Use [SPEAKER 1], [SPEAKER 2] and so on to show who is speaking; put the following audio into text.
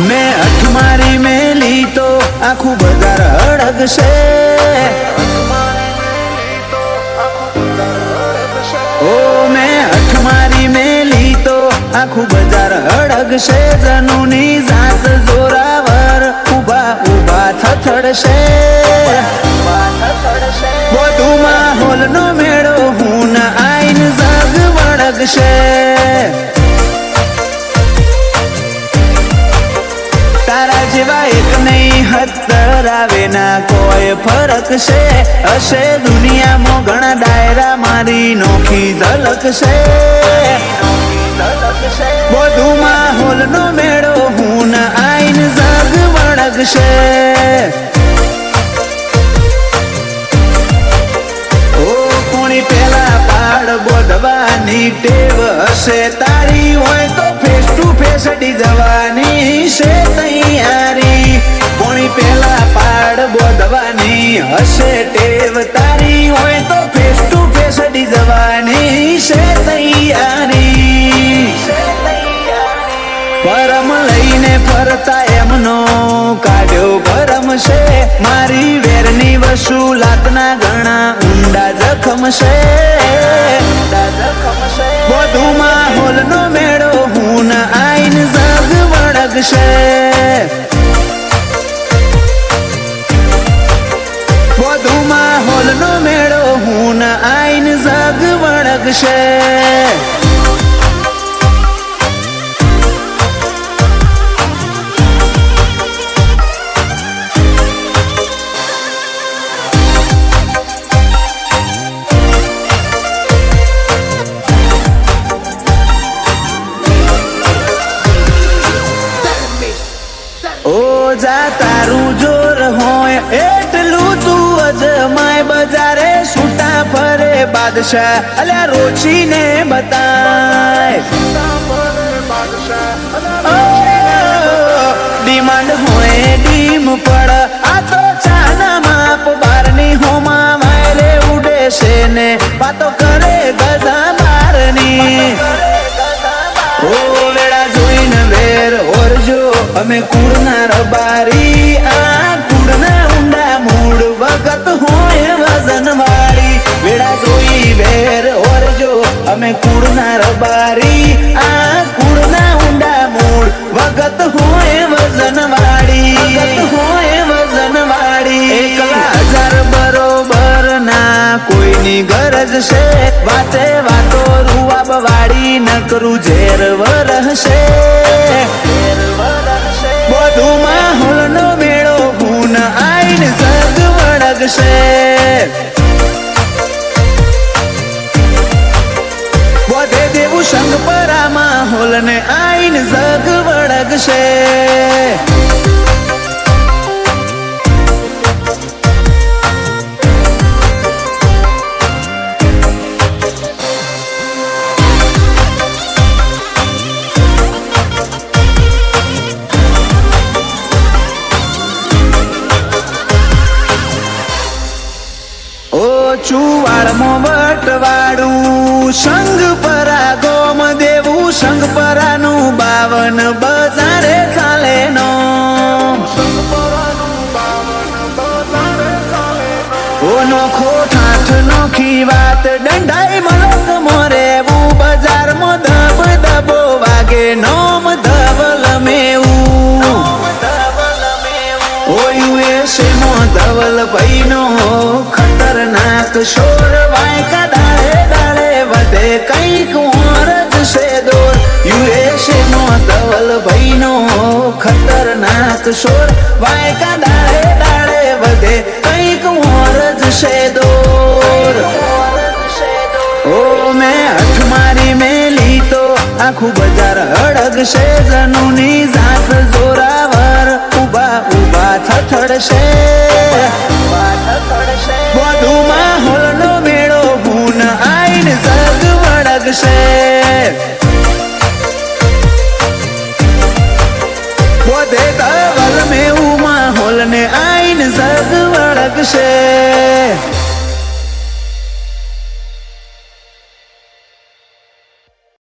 [SPEAKER 1] મેં અઠ મારી મેલી તો આખું બજાર હળગશે। ઓ મેં અઠ મારી મેલી તો આખું બજાર હળગશે। જનુની જાત જોરાવર ઉભા ઉભા થથડશે। બધું માહોલ નો મેળો હું આઈન જગ વળગશે। તારા જેવા એક નહીં 70 આવે ના કોઈ ફરક છે। હશે દુનિયામાં ઘણા ડાયરા મારી નોખી ઝલક છે। બધું માહોલ નો મેળો હું આઈન જગ વળગશે। પેલા પાડ બોધવાની ટેવ હશે તારી હોય તો ફેસ ટુ ફેસ અડી જવાની છે તૈયારી। કોણી પેલા પાડ બોધવાની હશે ટેવ તારી હોય તો ફેસ ટુ ફેસ અડી જવાની છે તૈયારી। પરમ લઈને ફરતા એમનો કાઢ્યો ગરમ છે। મારી વેરની વસૂલાતના ઘણા ઊંડા જખમ છે। બધું માહોલ નો મેળો હું આઈન જગ વળગશે। બધું માહોલ નો મેળો હું આઈન જગ વળગશે। જા તારું જોર હોય એટલું તું અજમાય। બજારે છૂટા ફરે બાદશાહ અલ્યા રોચીને બતાય। ડિમાન્ડ હોય ડીમ પડ આ તો ચાના માપ બારની હોમા વાયરે ઉડે છે ને વાતો કરે ગધા બારની। ઓ વેળા જોઈને વેર ઓરજો અમે કુળના રબારી। આ કુળના ઊંડા મૂળ વખત હોય વજન વાળી। વેળા જોઈ વેર ઓરજો અમે કુળના રબારી। આ કુળના ઊંડા મૂળ વખત હોય વજન વાળી। એકલા હજાર બરોબર ના કોઈની ગરજ છે। વાતે વાતો રૂવાબ વાળી નકરું ઝેર વરહશે। બધું માહોલ નો મેળો હું આઈન જગ વળગશે। બધે દેવું સંગ પરા માહોલ ને આઈન જગ વળગશે। ચુવાડમાં વટવાડું સંગ પરા ગોમ દેવું સંગ પરાનું 52 બજારે ચાલે નો। ઓ નોખો ઠાઠ નોખી વાત દંડાઈ મલક મોરેવું। બજારમાં દબ દબો વાગે નોમ ધવલ મેવું। ધવલ ભાઈ નો ખતરનાક શોર વાયકા દાડે દાડે વધે કઈક ઓરજ છે દોર। યુએસએ નો ધવલ ભાઈ નો ખતરનાક શોર વાયકા દાડે દાડે વધે કઈક ઓરજ છે દોર। ઓ મેં અઠ મારી મેલી તો આખું બજાર હળગશે। જનુની જાત જોરાવર ઉભા ઉભા થથડશે। બધું માહોલ નો મેળો હું આઈન જગ વળગશે। બધે ધવલ મેવું માહોલ ને આઈન જગ વળગશે।